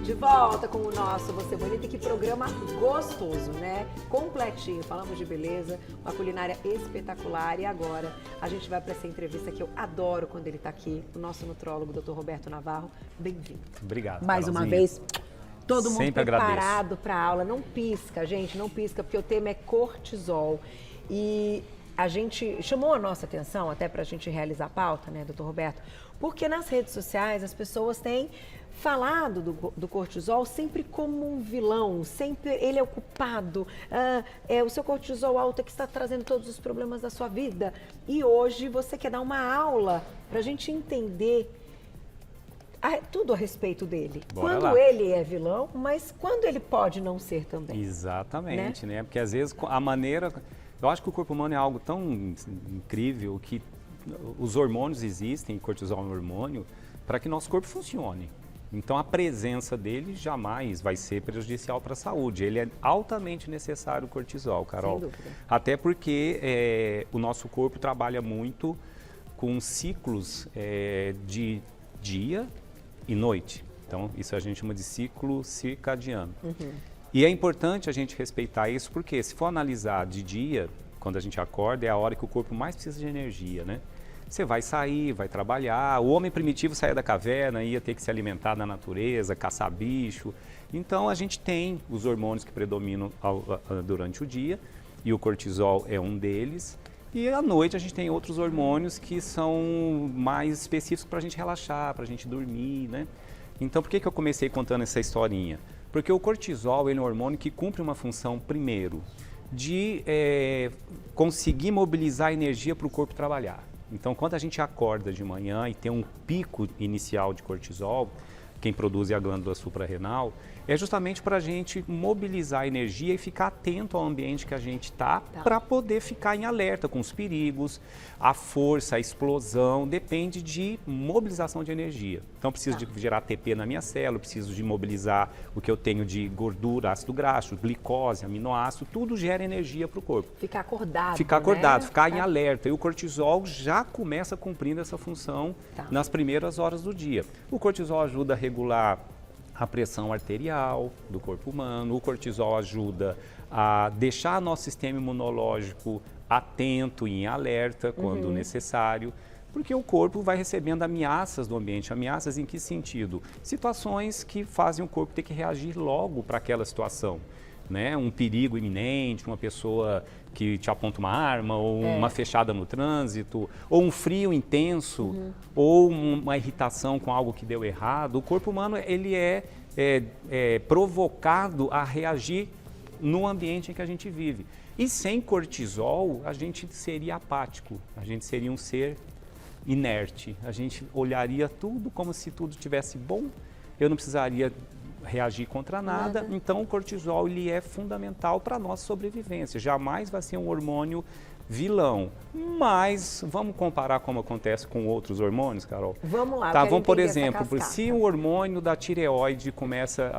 De volta com o nosso Você Bonita, que programa gostoso, né? Completinho, falamos de beleza, uma culinária espetacular. E agora a gente vai para essa entrevista que eu adoro quando ele está aqui, o nosso nutrólogo, Dr. Roberto Navarro. Bem-vindo. Obrigado, Mais uma Carolzinha. vez, todo mundo Sempre preparado para a aula. Não pisca, gente, não pisca, porque o tema é cortisol. E a gente chamou a nossa atenção até para a gente realizar a pauta, né, Dr. Roberto? Porque nas redes sociais as pessoas têm falado do cortisol sempre como um vilão, sempre ele é o culpado, é o seu cortisol alto é que está trazendo todos os problemas da sua vida. E hoje você quer dar uma aula para a gente entender tudo a respeito dele. Bora Quando lá. ele é vilão, mas quando ele pode não ser também. Exatamente, né? Porque às vezes a maneira... Eu acho que o corpo humano é algo tão incrível que os hormônios existem, cortisol é um hormônio, para que nosso corpo funcione. Então a presença dele jamais vai ser prejudicial para a saúde. Ele é altamente necessário o cortisol, Carol. Sem dúvida. Até porque o nosso corpo trabalha muito com ciclos de dia e noite. Então isso a gente chama de ciclo circadiano. E é importante a gente respeitar isso porque se for analisar de dia, quando a gente acorda, é a hora que o corpo mais precisa de energia, né? Você vai sair, vai trabalhar. O homem primitivo saía da caverna, ia ter que se alimentar na natureza, caçar bicho. Então a gente tem os hormônios que predominam durante o dia e o cortisol é um deles. E à noite a gente tem outros hormônios que são mais específicos para a gente relaxar, para a gente dormir, né? Então por que eu comecei contando essa historinha? Porque o cortisol ele é um hormônio que cumpre uma função, primeiro, de conseguir mobilizar energia para o corpo trabalhar. Então, quando a gente acorda de manhã e tem um pico inicial de cortisol, quem produz é a glândula suprarrenal, é justamente para a gente mobilizar a energia e ficar atento ao ambiente que a gente está, para poder ficar em alerta com os perigos, a força, a explosão, depende de mobilização de energia. Então, preciso de gerar ATP na minha célula, preciso de mobilizar o que eu tenho de gordura, ácido graxo, glicose, aminoácido, tudo gera energia para o corpo. Ficar acordado, Ficar acordado, né? ficar em alerta. E o cortisol já começa cumprindo essa função nas primeiras horas do dia. O cortisol ajuda a regular a pressão arterial do corpo humano, o cortisol ajuda a deixar nosso sistema imunológico atento e em alerta quando necessário, porque o corpo vai recebendo ameaças do ambiente. Ameaças em que sentido? Situações que fazem o corpo ter que reagir logo para aquela situação. Né? Um perigo iminente, uma pessoa que te aponta uma arma, ou uma fechada no trânsito, ou um frio intenso, ou uma irritação com algo que deu errado. O corpo humano ele é provocado a reagir no ambiente em que a gente vive. E sem cortisol, a gente seria apático, a gente seria um ser inerte, a gente olharia tudo como se tudo estivesse bom, eu não precisaria reagir contra nada. Então o cortisol ele é fundamental para a nossa sobrevivência, jamais vai ser um hormônio vilão, mas vamos comparar como acontece com outros hormônios, Carol? Vamos lá. Tá, vamos por exemplo, se o hormônio da tireoide começa,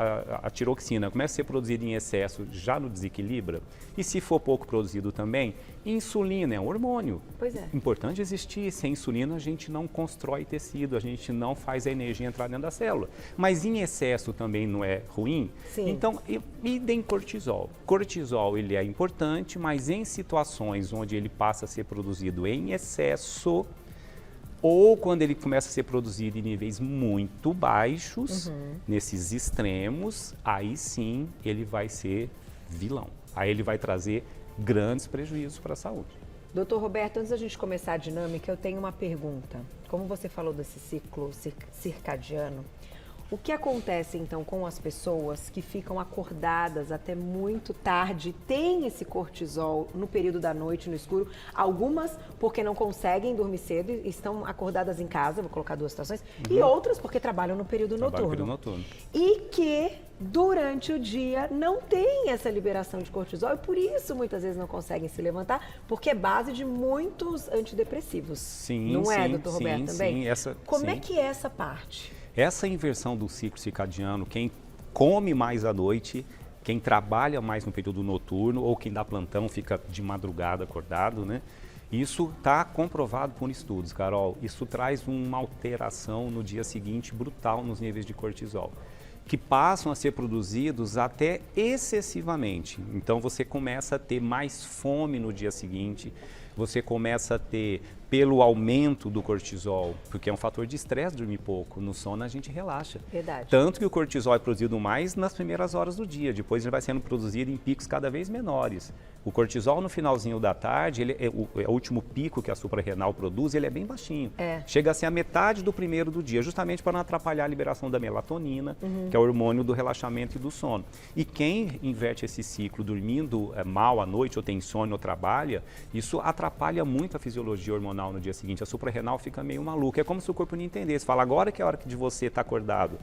a tiroxina começa a ser produzida em excesso, já no desequilibra, e se for pouco produzido também, insulina é um hormônio. Pois é. Importante existir, sem insulina a gente não constrói tecido, a gente não faz a energia entrar dentro da célula, mas em excesso também não é ruim? Sim. Então, idem cortisol. Cortisol ele é importante, mas em situações onde ele passa a ser produzido em excesso, ou quando ele começa a ser produzido em níveis muito baixos, nesses extremos, aí sim ele vai ser vilão. Aí ele vai trazer grandes prejuízos para a saúde. Doutor Roberto, antes da gente começar a dinâmica, eu tenho uma pergunta. Como você falou desse ciclo circadiano, o que acontece então com as pessoas que ficam acordadas até muito tarde, têm esse cortisol no período da noite, no escuro? Algumas porque não conseguem dormir cedo e estão acordadas em casa, vou colocar duas situações, e outras porque trabalham no período noturno. E que durante o dia não tem essa liberação de cortisol e por isso muitas vezes não conseguem se levantar, porque é base de muitos antidepressivos. Sim, não é, sim, doutor Roberto, sim, também? sim, Como é que é essa parte? Essa inversão do ciclo circadiano, quem come mais à noite, quem trabalha mais no período noturno ou quem dá plantão fica de madrugada acordado, né? Isso está comprovado por estudos, Carol. Isso traz uma alteração no dia seguinte brutal nos níveis de cortisol. que passam a ser produzidos até excessivamente. Então você começa a ter mais fome no dia seguinte, você começa a ter, pelo aumento do cortisol, porque é um fator de estresse dormir pouco, no sono a gente relaxa. Verdade. Tanto que o cortisol é produzido mais nas primeiras horas do dia, depois ele vai sendo produzido em picos cada vez menores. O cortisol no finalzinho da tarde, ele é o último pico que a suprarrenal produz, ele é bem baixinho. Chega a ser a metade do primeiro do dia, justamente para não atrapalhar a liberação da melatonina, que é o hormônio do relaxamento e do sono. E quem inverte esse ciclo dormindo mal à noite, ou tem insônia ou trabalha, isso atrapalha muito a fisiologia hormonal no dia seguinte. A suprarrenal fica meio maluca. É como se o corpo não entendesse. Fala, agora que é a hora de você estar acordado,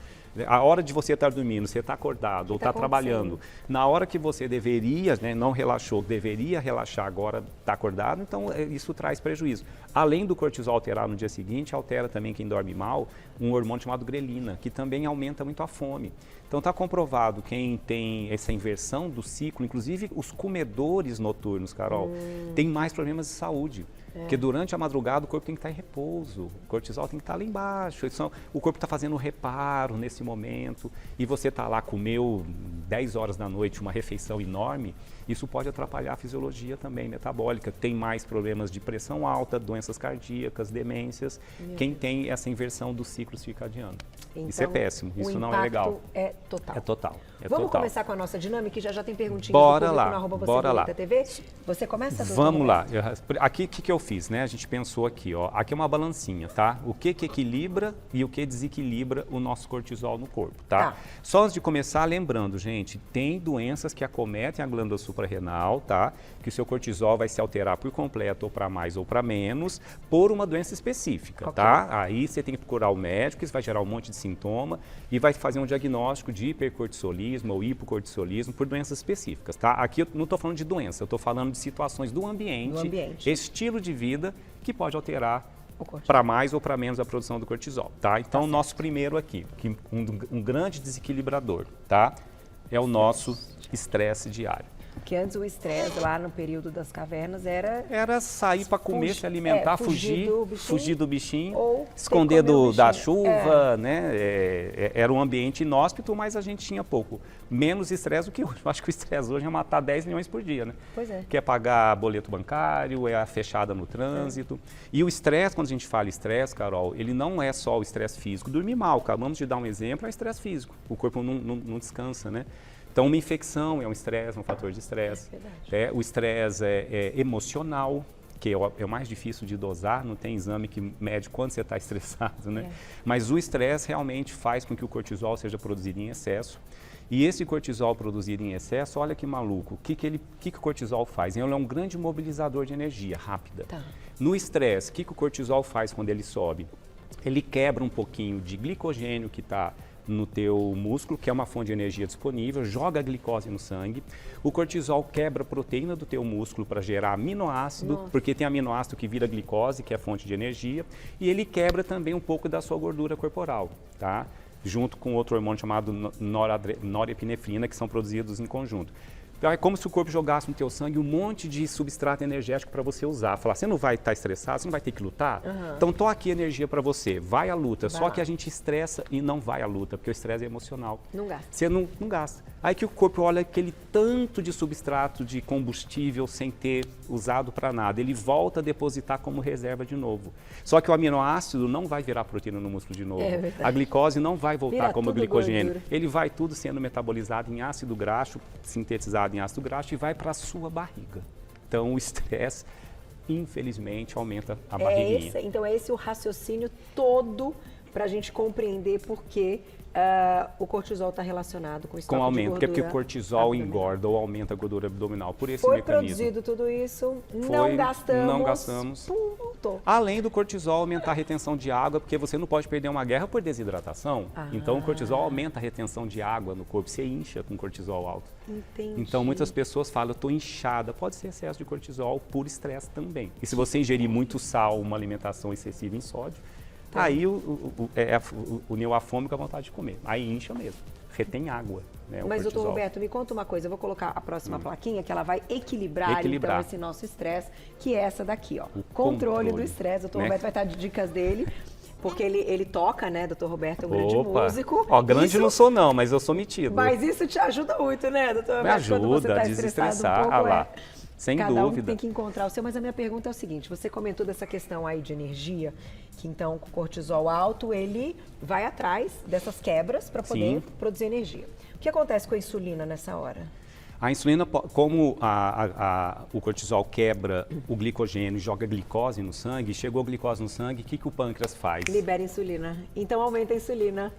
a hora de você estar dormindo, você está acordado ou está trabalhando. Na hora que você deveria, né, não relaxou, deveria relaxar, agora está acordado, então isso traz prejuízo. Além do cortisol alterar no dia seguinte, altera também quem dorme mal, um hormônio chamado grelina, que também aumenta muito a fome. Então está comprovado, quem tem essa inversão do ciclo, inclusive os comedores noturnos, Carol, tem mais problemas de saúde. Porque durante a madrugada o corpo tem que estar em repouso, o cortisol tem que estar lá embaixo, o corpo está fazendo reparo nesse momento e você está lá, comeu 10 horas da noite uma refeição enorme, isso pode atrapalhar a fisiologia também metabólica, tem mais problemas de pressão alta, doenças cardíacas, demências, quem tem essa inversão do ciclo circadiano. Então, isso é péssimo, isso não é legal. É total. É total. Vamos começar com a nossa dinâmica e já tem perguntinhas bora do lá, público no bora lá. TV. Você começa, doutor? Vamos lá. Aqui, o que eu fiz, né? A gente pensou aqui, ó. Aqui é uma balancinha, tá? O que equilibra e o que desequilibra o nosso cortisol no corpo, tá? Só antes de começar, lembrando, gente, tem doenças que acometem a glândula suprarrenal, tá? Que o seu cortisol vai se alterar por completo, ou para mais ou para menos, por uma doença específica, tá? Aí você tem que procurar o médico, isso vai gerar um monte de sintoma e vai fazer um diagnóstico de hipercortisolismo ou hipocortisolismo por doenças específicas, tá? Aqui eu não estou falando de doença, eu estou falando de situações do ambiente, estilo de vida que pode alterar para mais ou para menos a produção do cortisol, tá? Então, nosso primeiro aqui, um grande desequilibrador, tá? É o nosso estresse diário. Porque antes o estresse lá no período das cavernas era sair para comer, se alimentar, fugir do bichinho, ou esconder da chuva, né? Era um ambiente inóspito, mas a gente tinha pouco. Menos estresse do que hoje. Eu acho que o estresse hoje é matar 10 milhões por dia, né? Pois é. Que é pagar boleto bancário, é a fechada no trânsito. E o estresse, quando a gente fala estresse, Carol, ele não é só o estresse físico. Dormir mal, acabamos de dar um exemplo, é estresse físico. O corpo não descansa, né? Então, uma infecção é um estresse, um fator de estresse. O estresse é emocional, que é o mais difícil de dosar, não tem exame que mede quando você está estressado, né? Mas o estresse realmente faz com que o cortisol seja produzido em excesso. E esse cortisol produzido em excesso, olha que maluco, o que o cortisol faz? Ele é um grande mobilizador de energia rápida. No estresse, o que o cortisol faz quando ele sobe? Ele quebra um pouquinho de glicogênio que está no teu músculo, que é uma fonte de energia disponível, joga a glicose no sangue. O cortisol quebra a proteína do teu músculo para gerar aminoácido, porque tem aminoácido que vira glicose, que é a fonte de energia, e ele quebra também um pouco da sua gordura corporal, tá? Junto com outro hormônio chamado norepinefrina, que são produzidos em conjunto. É como se o corpo jogasse no teu sangue um monte de substrato energético para você usar. Falar, você não vai estar estressado, você não vai ter que lutar? Então, tô aqui energia para você, vai à luta. Só que a gente estressa e não vai à luta, porque o estresse é emocional. Não gasta. Você não gasta. Aí que o corpo olha aquele tanto de substrato, de combustível, sem ter usado para nada. Ele volta a depositar como reserva de novo. Só que o aminoácido não vai virar proteína no músculo de novo. A glicose não vai voltar como glicogênio. Gordura. Ele vai tudo sendo metabolizado em ácido graxo, sintetizado em ácido graxo e vai para a sua barriga. Então, o estresse, infelizmente, aumenta a barriguinha. Então, é esse o raciocínio todo para a gente compreender por que o cortisol está relacionado com o estoque com aumento, de porque o cortisol engorda ou aumenta a gordura abdominal, por esse mecanismo. Foi produzido tudo isso, não gastamos. Além do cortisol aumentar a retenção de água, porque você não pode perder uma guerra por desidratação. Então o cortisol aumenta a retenção de água no corpo, você incha com cortisol alto. Entendi. Então muitas pessoas falam, eu estou inchada, pode ser excesso de cortisol por estresse também. E se você ingerir muito sal, uma alimentação excessiva em sódio, aí uniu a fome com a vontade de comer. Aí incha mesmo, retém água. Né, mas, doutor Roberto, me conta uma coisa. Eu vou colocar a próxima plaquinha, que ela vai equilibrar. Então, esse nosso estresse, que é essa daqui, ó. Controle do estresse. O doutor Roberto vai estar de dicas dele. porque ele toca, né, doutor Roberto, é um grande músico. Ó, grande não sou não, mas eu sou metido. Mas isso te ajuda muito, né, doutor Roberto? Me ajuda a desestressar, lá. Sem dúvida. Cada um tem que encontrar o seu, mas a minha pergunta é o seguinte, você comentou dessa questão aí de energia, que então com o cortisol alto, ele vai atrás dessas quebras para poder produzir energia. O que acontece com a insulina nessa hora? A insulina, como o cortisol quebra o glicogênio e joga glicose no sangue, chegou a glicose no sangue, o que o pâncreas faz? Libera insulina. Então aumenta a insulina.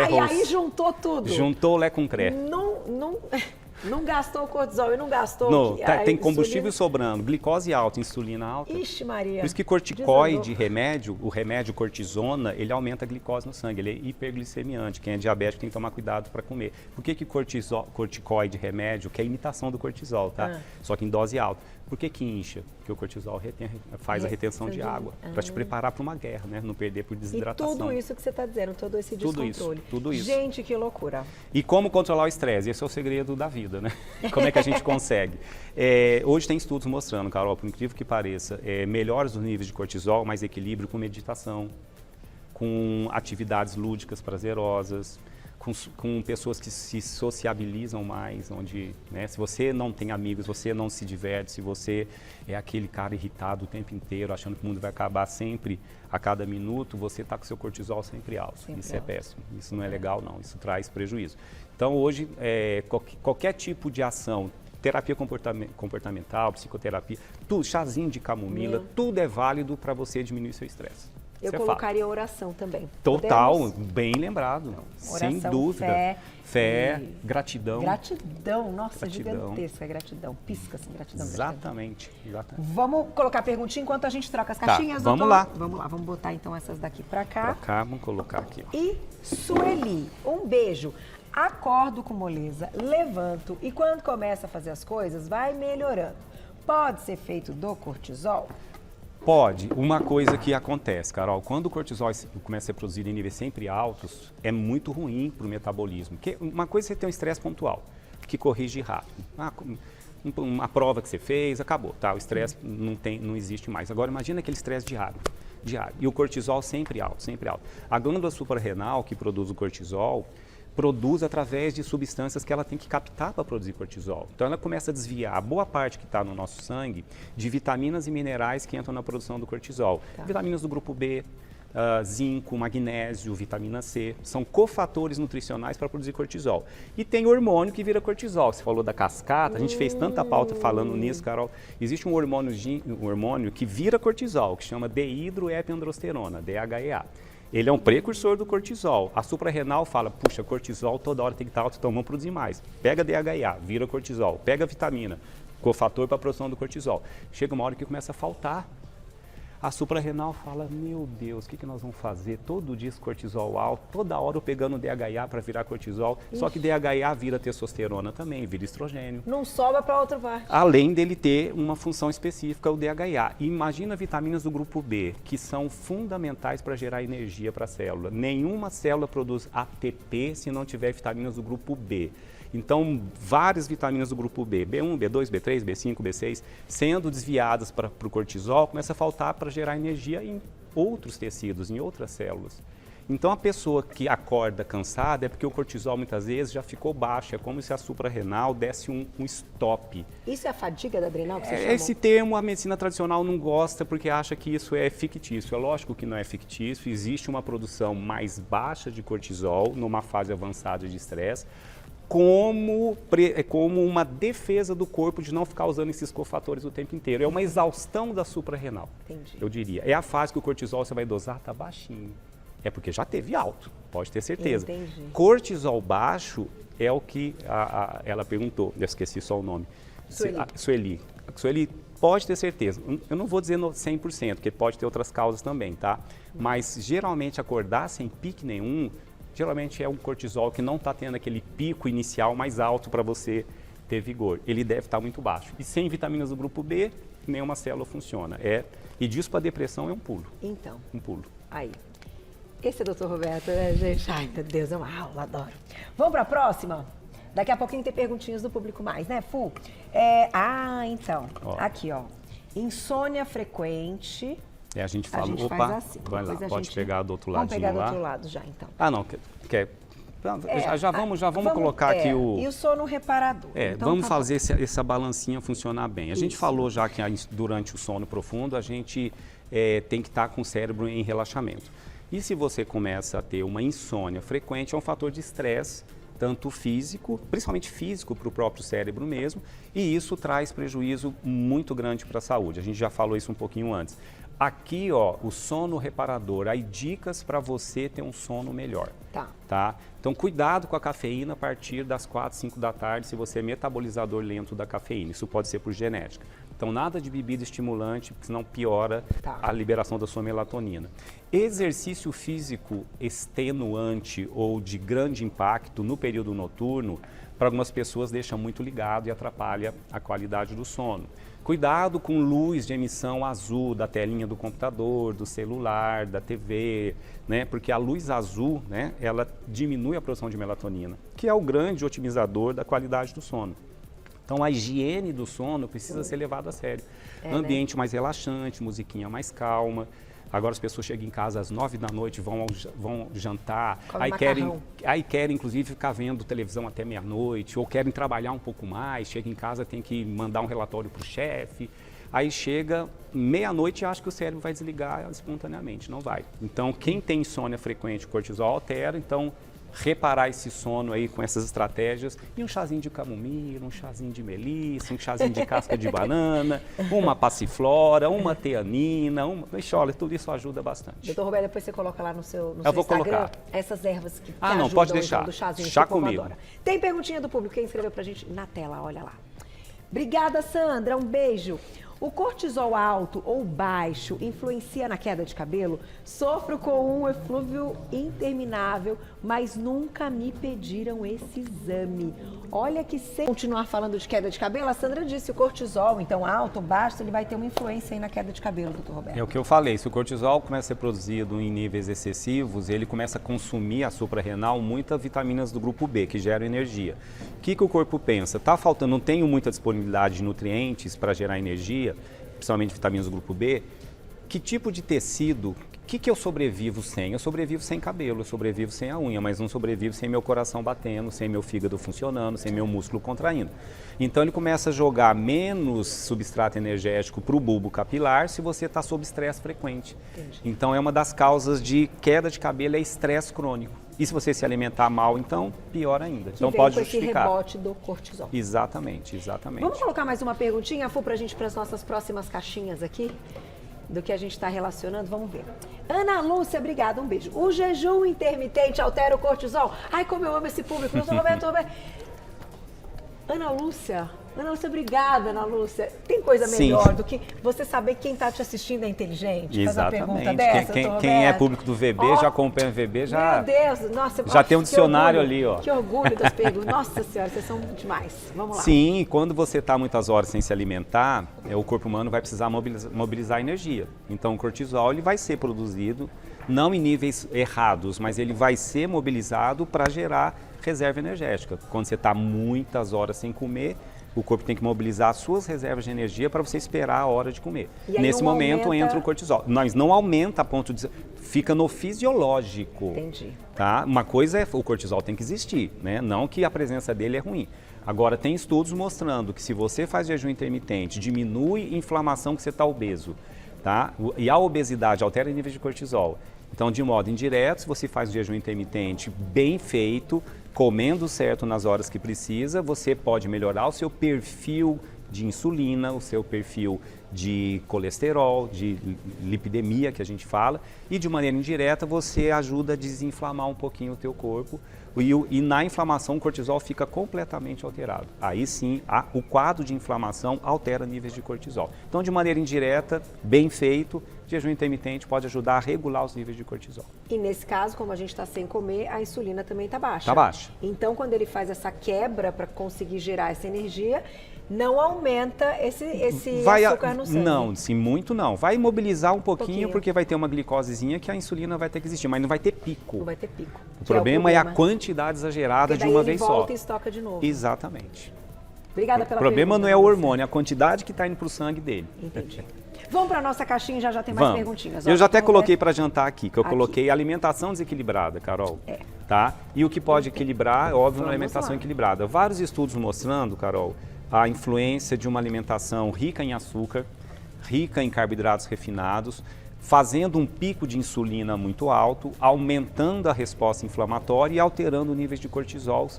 E aí juntou tudo. Juntou Lé com Cré. Não gastou o cortisol e não gastou... Tem combustível sobrando, glicose alta, insulina alta. Ixi, Maria. Por isso que corticoide, o remédio cortisona, ele aumenta a glicose no sangue, ele é hiperglicemiante. Quem é diabético tem que tomar cuidado para comer. Por que corticoide, remédio, que é a imitação do cortisol, tá? Só que em dose alta. Por que incha? Porque o cortisol faz a retenção de água, para te preparar para uma guerra, né? Não perder por desidratação. E tudo isso que você está dizendo, todo esse descontrole. Tudo isso. Gente, que loucura. E como controlar o estresse? Esse é o segredo da vida, né? Como é que a gente consegue? Hoje tem estudos mostrando, Carol, por incrível que pareça, melhores os níveis de cortisol, mais equilíbrio com meditação, com atividades lúdicas prazerosas, com pessoas que se sociabilizam mais, onde, né, se você não tem amigos, você não se diverte, se você é aquele cara irritado o tempo inteiro, achando que o mundo vai acabar sempre, a cada minuto, você está com o seu cortisol sempre alto. Isso é péssimo, isso não é legal não, isso traz prejuízo. Então hoje, qualquer tipo de ação, terapia comportamental, psicoterapia, chazinho de camomila, tudo é válido para você diminuir seu estresse. Eu colocaria oração também. Total, bem lembrado. Oração, sem dúvida. Fé, gratidão. Gratidão, nossa, gigantesca gratidão. Pisca assim, gratidão. Exatamente. Vamos colocar a perguntinha enquanto a gente troca as caixinhas, doutor? Vamos lá, vamos botar então essas daqui pra cá. Pra cá, vamos colocar aqui. E Sueli, um beijo. Acordo com moleza, levanto e quando começa a fazer as coisas, vai melhorando. Pode ser feito do cortisol? Pode. Uma coisa que acontece, Carol, quando o cortisol começa a ser produzido em níveis sempre altos, é muito ruim para o metabolismo. Porque uma coisa é você ter um estresse pontual, que corrige rápido. Uma prova que você fez, acabou, tá? O estresse não existe mais. Agora, imagina aquele estresse diário. E o cortisol sempre alto, sempre alto. A glândula suprarrenal, que produz o cortisol, produz através de substâncias que ela tem que captar para produzir cortisol. Então ela começa a desviar a boa parte que está no nosso sangue de vitaminas e minerais que entram na produção do cortisol. Vitaminas do grupo B, zinco, magnésio, vitamina C, são cofatores nutricionais para produzir cortisol. E tem hormônio que vira cortisol. Você falou da cascata, a gente fez tanta pauta falando nisso, Carol. Existe um hormônio que vira cortisol, que chama dehidroepiandrosterona, DHEA. Ele é um precursor do cortisol. A suprarrenal fala, puxa, cortisol toda hora tem que estar alto, então vamos produzir mais. Pega DHEA, vira cortisol. Pega vitamina, cofator para a produção do cortisol. Chega uma hora que começa a faltar. A suprarrenal fala, meu Deus, o que nós vamos fazer? Todo dia esse cortisol alto, toda hora eu pegando DHEA para virar cortisol. Só que DHEA vira testosterona também, vira estrogênio. Não sobra para outra parte. Além dele ter uma função específica, o DHEA. E imagina vitaminas do grupo B, que são fundamentais para gerar energia para a célula. Nenhuma célula produz ATP se não tiver vitaminas do grupo B. Então, várias vitaminas do grupo B, B1, B2, B3, B5, B6, sendo desviadas para o cortisol, começa a faltar para gerar energia em outros tecidos, em outras células. Então, a pessoa que acorda cansada é porque o cortisol muitas vezes já ficou baixo, é como se a suprarrenal desse um stop. Isso é a fadiga da adrenal que você chamou? Esse termo a medicina tradicional não gosta porque acha que isso é fictício. É lógico que não é fictício, existe uma produção mais baixa de cortisol numa fase avançada de estresse, como uma defesa do corpo de não ficar usando esses cofatores o tempo inteiro. É uma exaustão da suprarrenal, eu diria. É a fase que o cortisol você vai dosar, está baixinho. É porque já teve alto, pode ter certeza. Entendi. Cortisol baixo é o que ela perguntou, eu esqueci só o nome. Sueli. Sueli, pode ter certeza. Eu não vou dizer 100%, porque pode ter outras causas também, tá? Mas geralmente acordar sem pique nenhum, geralmente é um cortisol que não está tendo aquele pico inicial mais alto para você ter vigor. Ele deve estar muito baixo. E sem vitaminas do grupo B, nenhuma célula funciona. E disso para depressão é um pulo. Então. Um pulo. Aí. Esse é o Dr. Roberto, né, gente? Ai, meu Deus, é uma aula, adoro. Vamos para a próxima? Daqui a pouquinho tem perguntinhas do público mais, né, Fu? Então. Aqui, ó. Insônia frequente A gente fala, A gente opa, faz assim, vai lá, depois a pode gente- pegar do outro Vamos ladinho pegar do lá. outro lado já, então. Ah, não, quer... Já vamos colocar aqui o... E o sono reparador. Então, vamos tá bom. fazer essa balancinha funcionar bem. A gente falou já que durante o sono profundo a gente tem que estar com o cérebro em relaxamento. E se você começa a ter uma insônia frequente, é um fator de estresse, tanto físico, principalmente físico para o próprio cérebro mesmo, e isso traz prejuízo muito grande para a saúde. A gente já falou isso um pouquinho antes. Aqui, ó, o sono reparador, aí dicas para você ter um sono melhor. Tá? Então, cuidado com a cafeína a partir das 4, 5 da tarde, se você é metabolizador lento da cafeína. Isso pode ser por genética. Então, nada de bebida estimulante, porque senão piora a liberação da sua melatonina. Exercício físico extenuante ou de grande impacto no período noturno, para algumas pessoas deixa muito ligado e atrapalha a qualidade do sono. Cuidado com luz de emissão azul da telinha do computador, do celular, da TV, né? Porque a luz azul, né, ela diminui a produção de melatonina, que é o grande otimizador da qualidade do sono. Então, a higiene do sono precisa ser levada a sério. Ambiente mais relaxante, musiquinha mais calma. Agora as pessoas chegam em casa às 9 da noite, vão jantar, aí querem inclusive ficar vendo televisão até meia-noite, ou querem trabalhar um pouco mais, chega em casa, tem que mandar um relatório para o chefe, aí chega meia-noite e acha que o cérebro vai desligar espontaneamente, não vai. Então quem tem insônia frequente, o cortisol altera, então reparar esse sono aí com essas estratégias, e um chazinho de camomila, um chazinho de melissa, um chazinho de casca de banana, uma passiflora, uma teanina, olha, tudo isso ajuda bastante. Doutor Roberto, depois você coloca lá no seu Eu vou Instagram colocar essas ervas que não, ajudam, pode deixar. Então, do chazinho, Chá que o povo comigo. adora. Tem perguntinha do público, quem escreveu pra gente na tela, olha lá. Obrigada, Sandra, um beijo. O cortisol alto ou baixo influencia na queda de cabelo? Sofro com um eflúvio interminável, mas nunca me pediram esse exame. Olha que se continuar falando de queda de cabelo, a Sandra disse o cortisol, então alto ou baixo, ele vai ter uma influência aí na queda de cabelo, doutor Roberto. É o que eu falei, se o cortisol começa a ser produzido em níveis excessivos, ele começa a consumir a suprarrenal muitas vitaminas do grupo B, que geram energia. O que o corpo pensa? Tá faltando, não tenho muita disponibilidade de nutrientes para gerar energia, principalmente vitaminas do grupo B, que tipo de tecido, o que eu sobrevivo sem? Eu sobrevivo sem cabelo, eu sobrevivo sem a unha, mas não sobrevivo sem meu coração batendo, sem meu fígado funcionando, sem meu músculo contraindo. Então ele começa a jogar menos substrato energético para o bulbo capilar se você está sob estresse frequente. Entendi. Então é uma das causas de queda de cabelo, é estresse crônico. E se você se alimentar mal, então pior ainda. Então pode justificar. Esse rebote do cortisol. Exatamente, exatamente. Vamos colocar mais uma perguntinha, Fu, pra gente, para as nossas próximas caixinhas aqui, do que a gente está relacionando, vamos ver. Ana Lúcia, obrigada, um beijo. O jejum intermitente altera o cortisol? Ai, como eu amo esse público. Roberto. Ana Lúcia, obrigada, Ana Lúcia. Tem coisa melhor do que você saber que quem está te assistindo é inteligente? Exatamente. Fazer uma pergunta dessa, quem é público do VB, já acompanha o VB, já... Meu Deus, nossa, já tem um dicionário orgulho, ali, ó. Que orgulho das perguntas. Nossa Senhora, vocês são demais. Vamos lá. Sim, quando você está muitas horas sem se alimentar, o corpo humano vai precisar mobilizar energia. Então o cortisol ele vai ser produzido, não em níveis errados, mas ele vai ser mobilizado para gerar reserva energética. Quando você está muitas horas sem comer, o corpo tem que mobilizar as suas reservas de energia para você esperar a hora de comer. Nesse momento entra o cortisol. Mas não aumenta a ponto de... Fica no fisiológico. Entendi. Tá? Uma coisa é o cortisol tem que existir, né? Não que a presença dele é ruim. Agora, tem estudos mostrando que se você faz jejum intermitente, diminui a inflamação que você está obeso. Tá? E a obesidade altera o nível de cortisol. Então, de modo indireto, se você faz o jejum intermitente bem feito, comendo certo nas horas que precisa, você pode melhorar o seu perfil de insulina, o seu perfil de colesterol, de lipidemia que a gente fala, e de maneira indireta você ajuda a desinflamar um pouquinho o teu corpo e na inflamação o cortisol fica completamente alterado. Aí sim, o quadro de inflamação altera níveis de cortisol. Então, de maneira indireta, bem feito, jejum intermitente pode ajudar a regular os níveis de cortisol. E nesse caso, como a gente está sem comer, a insulina também está baixa. Está baixa. Então, quando ele faz essa quebra para conseguir gerar essa energia, não aumenta esse açúcar no sangue. Não, sim, muito não. Vai mobilizar um pouquinho porque vai ter uma glicosezinha que a insulina vai ter que existir, mas não vai ter pico. Não vai ter pico. O problema é a quantidade exagerada de uma vez só. Volta e estoca de novo. Exatamente. Obrigada pela pergunta. O problema não é o hormônio, é a quantidade que está indo para o sangue dele. Entendi. Vamos para a nossa caixinha, já tem mais perguntinhas. Eu já até coloquei para jantar aqui, que eu coloquei alimentação desequilibrada, Carol. Tá? E o que pode equilibrar, óbvio, uma alimentação equilibrada. Vários estudos mostrando, Carol, a influência de uma alimentação rica em açúcar, rica em carboidratos refinados, fazendo um pico de insulina muito alto, aumentando a resposta inflamatória e alterando níveis de cortisol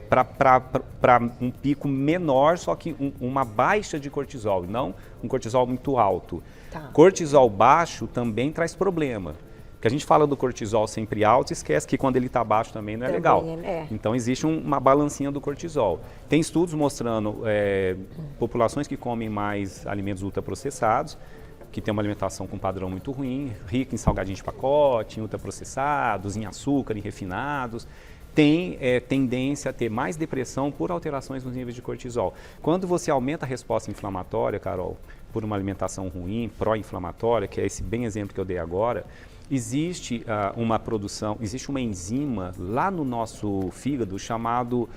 para um pico menor, só que uma baixa de cortisol, não um cortisol muito alto. Tá. Cortisol baixo também traz problema. Porque a gente fala do cortisol sempre alto e esquece que quando ele está baixo também não é legal. Então existe uma balancinha do cortisol. Tem estudos mostrando populações que comem mais alimentos ultraprocessados, que tem uma alimentação com padrão muito ruim, rica em salgadinhos de pacote, em ultraprocessados, em açúcar, em refinados, tem tendência a ter mais depressão por alterações nos níveis de cortisol. Quando você aumenta a resposta inflamatória, Carol, por uma alimentação ruim, pró-inflamatória, que é esse bem exemplo que eu dei agora, existe existe uma enzima lá no nosso fígado chamado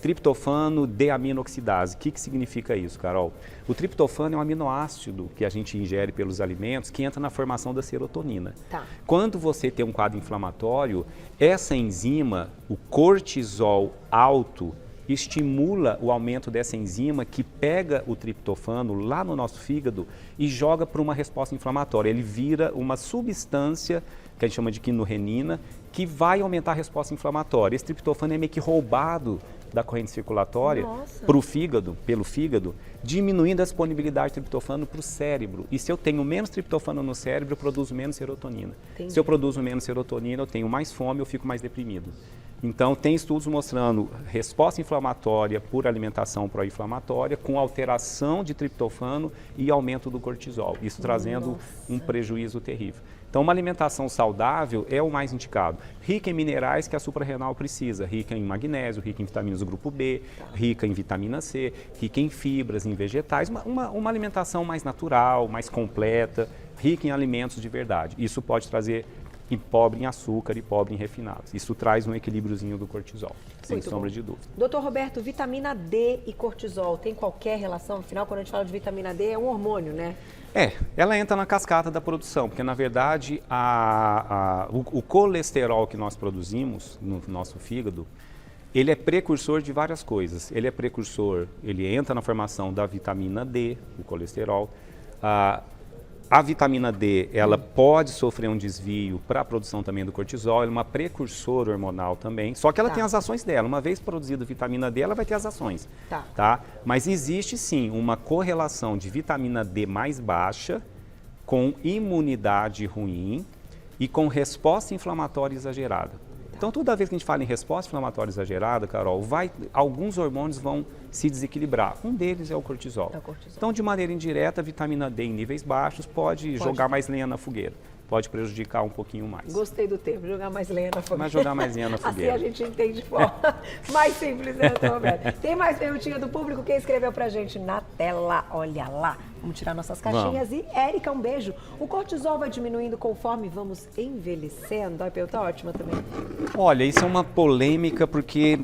triptofano deaminoxidase. O que significa isso, Carol? O triptofano é um aminoácido que a gente ingere pelos alimentos que entra na formação da serotonina. Tá. Quando você tem um quadro inflamatório, essa enzima, o cortisol alto, estimula o aumento dessa enzima que pega o triptofano lá no nosso fígado e joga para uma resposta inflamatória. Ele vira uma substância que a gente chama de quinorrenina, que vai aumentar a resposta inflamatória. Esse triptofano é meio que roubado da corrente circulatória para o fígado, pelo fígado, diminuindo a disponibilidade de triptofano para o cérebro. E se eu tenho menos triptofano no cérebro, eu produzo menos serotonina. Entendi. Se eu produzo menos serotonina, eu tenho mais fome, eu fico mais deprimido. Então, tem estudos mostrando resposta inflamatória por alimentação pró-inflamatória com alteração de triptofano e aumento do cortisol, isso trazendo um prejuízo terrível. Então, uma alimentação saudável é o mais indicado. Rica em minerais que a suprarrenal precisa, rica em magnésio, rica em vitaminas do grupo B, rica em vitamina C, rica em fibras, em vegetais, uma alimentação mais natural, mais completa, rica em alimentos de verdade. Isso pode trazer pobre em açúcar e pobre em refinados. Isso traz um equilíbriozinho do cortisol, sem sombra de dúvida. Doutor Roberto, vitamina D e cortisol, tem qualquer relação? Afinal, quando a gente fala de vitamina D, é um hormônio, né? Ela entra na cascata da produção, porque na verdade o colesterol que nós produzimos no nosso fígado, ele é precursor de várias coisas. Ele entra na formação da vitamina D, o colesterol. A vitamina D, ela pode sofrer um desvio para a produção também do cortisol, ela é uma precursora hormonal também, só que ela tem as ações dela. Uma vez produzida vitamina D, ela vai ter as ações. Tá? Mas existe sim uma correlação de vitamina D mais baixa com imunidade ruim e com resposta inflamatória exagerada. Então, toda vez que a gente fala em resposta inflamatória exagerada, Carol, alguns hormônios vão se desequilibrar. Um deles é o cortisol. Então, de maneira indireta, a vitamina D em níveis baixos pode jogar mais lenha na fogueira. Pode prejudicar um pouquinho mais. Gostei do termo, jogar mais lenha na fogueira. Mas jogar mais lenha na fogueira. Assim a gente entende de forma mais simples, né, doutor Roberto? Tem mais perguntinha do público? Quem escreveu pra gente na tela? Olha lá. Vamos tirar nossas caixinhas. E, Érica, um beijo. O cortisol vai diminuindo conforme vamos envelhecendo? A pergunta ótima também. Olha, isso é uma polêmica porque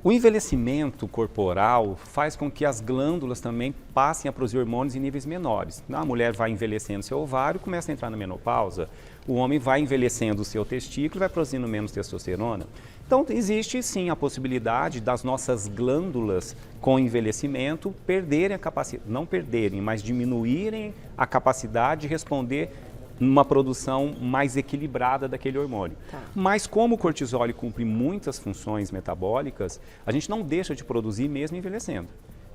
o envelhecimento corporal faz com que as glândulas também passem a produzir hormônios em níveis menores. A mulher vai envelhecendo seu ovário, começa a entrar na menopausa. O homem vai envelhecendo o seu testículo e vai produzindo menos testosterona. Então, existe sim a possibilidade das nossas glândulas com envelhecimento perderem a capacidade, não perderem, mas diminuírem a capacidade de responder numa produção mais equilibrada daquele hormônio. Mas como o cortisol cumpre muitas funções metabólicas, a gente não deixa de produzir mesmo envelhecendo.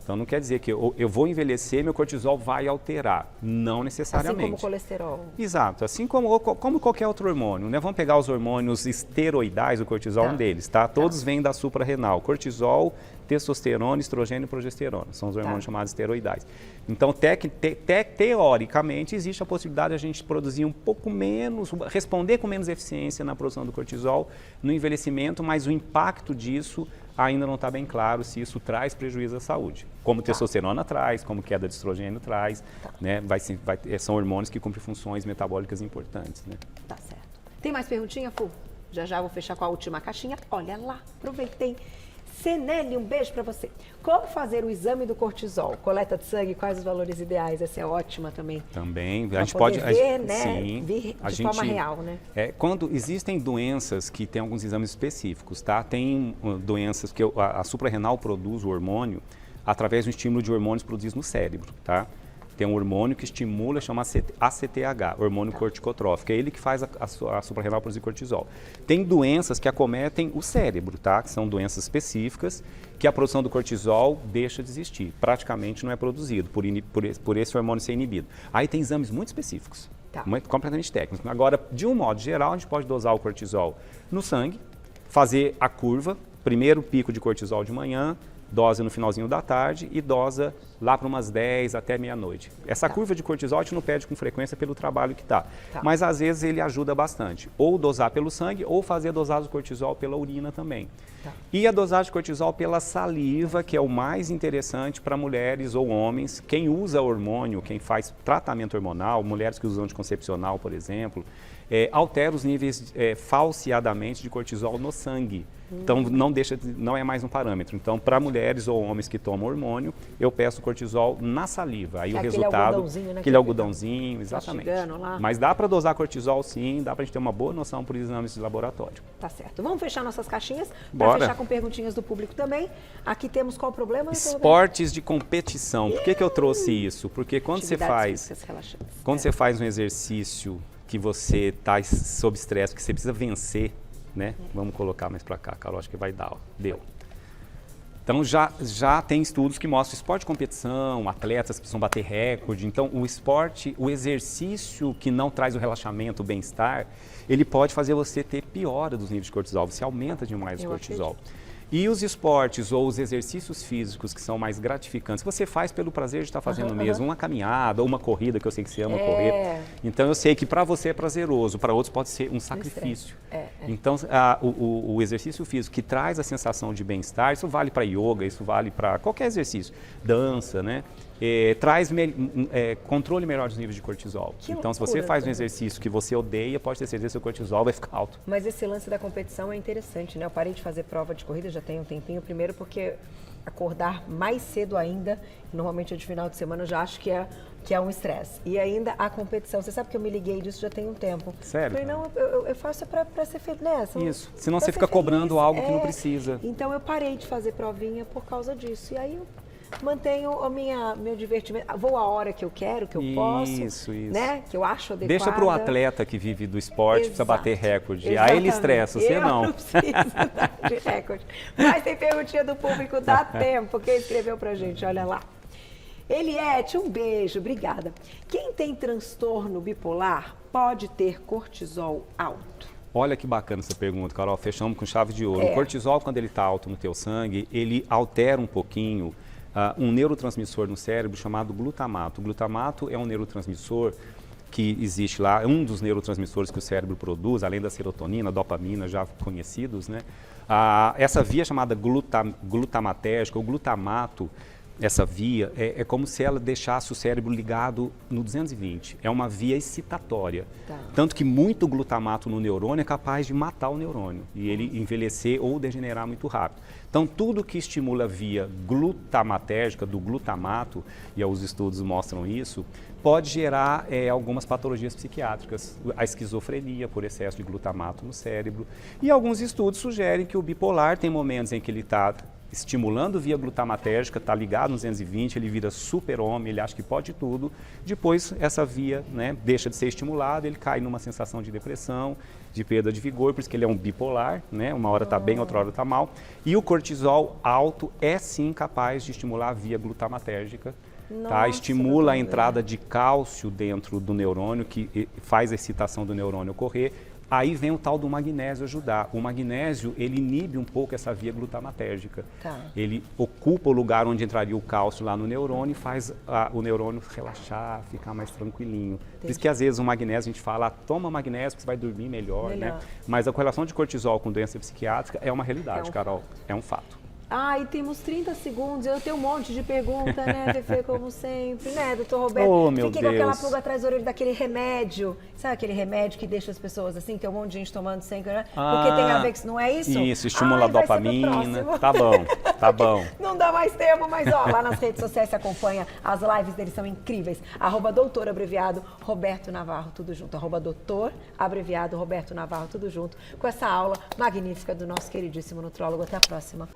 Então não quer dizer que eu vou envelhecer, meu cortisol vai alterar. Não necessariamente. Assim como o colesterol. Exato, assim como qualquer outro hormônio, né? Vamos pegar os hormônios esteroidais, o cortisol é um deles, tá? Todos vêm da suprarrenal. Cortisol, testosterona, estrogênio e progesterona. São os hormônios chamados esteroidais. Então, teoricamente, existe a possibilidade de a gente produzir um pouco menos, responder com menos eficiência na produção do cortisol no envelhecimento, mas o impacto disso ainda não está bem claro se isso traz prejuízo à saúde. Como testosterona traz, como queda de estrogênio traz, né? São hormônios que cumprem funções metabólicas importantes, né? Tá certo. Tem mais perguntinha, Fu? Já vou fechar com a última caixinha. Olha lá, aproveitem. Senelli, um beijo para você. Como fazer o exame do cortisol? Coleta de sangue, quais os valores ideais? Essa é ótima também. Também, pra a gente pode ver, né? sim, Vir de forma real, né? Quando existem doenças que têm alguns exames específicos, tá? Tem doenças que a suprarrenal produz o hormônio através do estímulo de hormônios produzidos no cérebro, tá? Tem um hormônio que estimula, chama ACTH, hormônio corticotrófico. É ele que faz a suprarrenal produzir cortisol. Tem doenças que acometem o cérebro, tá? Que são doenças específicas, que a produção do cortisol deixa de existir. Praticamente não é produzido, por esse hormônio ser inibido. Aí tem exames muito específicos, completamente técnicos. Agora, de um modo geral, a gente pode dosar o cortisol no sangue, fazer a curva, primeiro pico de cortisol de manhã, dose no finalzinho da tarde e dosa lá para umas 10 até meia-noite. Essa curva de cortisol a gente não pede com frequência pelo trabalho que está. Mas às vezes ele ajuda bastante. Ou dosar pelo sangue ou fazer a dosagem do cortisol pela urina também. E a dosagem de cortisol pela saliva, que é o mais interessante para mulheres ou homens. Quem usa hormônio, quem faz tratamento hormonal, mulheres que usam anticoncepcional, por exemplo, altera os níveis falseadamente de cortisol no sangue. Então não é mais um parâmetro. Então, para mulheres ou homens que tomam hormônio, eu peço cortisol na saliva. Aí o resultado, algodãozinho, né, aquele algodãozinho, exatamente. Lá. Mas dá para dosar cortisol sim, dá para a gente ter uma boa noção por exames de laboratório. Tá certo. Vamos fechar nossas caixinhas para fechar com perguntinhas do público também. Aqui temos qual o problema? Esportes de competição. Por que eu trouxe isso? Porque quando você faz um exercício que você está sob estresse, que você precisa vencer, né? Vamos colocar mais para cá, Carol, acho que vai dar, ó. Deu. Então já tem estudos que mostram esporte de competição, atletas que precisam bater recorde. Então o exercício que não traz o relaxamento, o bem-estar, ele pode fazer você ter piora dos níveis de cortisol, você aumenta demais o cortisol. E os esportes ou os exercícios físicos que são mais gratificantes, você faz pelo prazer de estar fazendo mesmo, uma caminhada ou uma corrida, que eu sei que você ama correr. Então eu sei que para você é prazeroso, para outros pode ser um sacrifício. Então o exercício físico que traz a sensação de bem-estar, isso vale para yoga, isso vale para qualquer exercício, dança, né? Traz controle melhor dos níveis de cortisol. Então, se você faz um exercício que você odeia, pode ter certeza que o seu cortisol vai ficar alto. Mas esse lance da competição é interessante, né? Eu parei de fazer prova de corrida, já tem um tempinho. Primeiro porque acordar mais cedo ainda, normalmente é de final de semana, eu já acho que é um estresse. E ainda a competição. Você sabe que eu me liguei disso já tem um tempo. Sério? Eu falei, não, eu faço para ser feliz, né? Isso. Senão você fica cobrando algo que não precisa. Então, eu parei de fazer provinha por causa disso. E aí eu mantenho meu divertimento, vou a hora que eu quero, que eu posso, isso. Né? Que eu acho adequada. Deixa para o atleta que vive do esporte, precisa bater recorde. Aí ele estressa, você não. Eu não preciso de recorde. Mas tem perguntinha do público, dá tempo. Quem escreveu pra gente, olha lá. Eliette, um beijo, obrigada. Quem tem transtorno bipolar pode ter cortisol alto? Olha que bacana essa pergunta, Carol. Fechamos com chave de ouro. O cortisol, quando ele está alto no teu sangue, ele altera um pouquinho um neurotransmissor no cérebro chamado glutamato. O glutamato é um neurotransmissor que existe lá, é um dos neurotransmissores que o cérebro produz, além da serotonina, dopamina, já conhecidos, né? Essa via chamada glutamatérgica, ou glutamato, essa via é como se ela deixasse o cérebro ligado no 220. É uma via excitatória. Tanto que muito glutamato no neurônio é capaz de matar o neurônio e ele envelhecer ou degenerar muito rápido. Então, tudo que estimula a via glutamatérgica, do glutamato, e os estudos mostram isso, pode gerar algumas patologias psiquiátricas. A esquizofrenia por excesso de glutamato no cérebro. E alguns estudos sugerem que o bipolar tem momentos em que ele está estimulando via glutamatérgica, está ligado no 220, ele vira super-homem, ele acha que pode tudo. Depois, essa via, né, deixa de ser estimulada, ele cai numa sensação de depressão, de perda de vigor, por isso que ele é um bipolar, né? Uma hora está bem, outra hora está mal. E o cortisol alto é sim capaz de estimular a via glutamatérgica. Tá? Estimula a entrada de cálcio dentro do neurônio, que faz a excitação do neurônio ocorrer. Aí vem o tal do magnésio ajudar. O magnésio, ele inibe um pouco essa via glutamatérgica. Ele ocupa o lugar onde entraria o cálcio lá no neurônio e faz o neurônio relaxar, ficar mais tranquilinho. Por isso que às vezes o magnésio, a gente fala, toma magnésio que você vai dormir melhor, né? Mas a correlação de cortisol com doença psiquiátrica é uma realidade, Carol. É um fato. Ai, temos 30 segundos, eu tenho um monte de pergunta, né, Fefe, como sempre, né, doutor Roberto? Oh, meu Fiquei com aquela Deus. pulga atrás da orelha daquele remédio, sabe aquele remédio que deixa as pessoas assim, tem um monte de gente tomando sem, né? Porque tem a ver que não é isso? Isso, estimula a Ai, vai ser pro dopamina. próximo. Tá bom, tá bom. Não dá mais tempo, mas ó, lá nas redes sociais você acompanha, as lives deles são incríveis. @doutor abreviado Roberto Navarro, tudo junto. @doutor abreviado Roberto Navarro, tudo junto. Com essa aula magnífica do nosso queridíssimo nutrólogo. Até a próxima.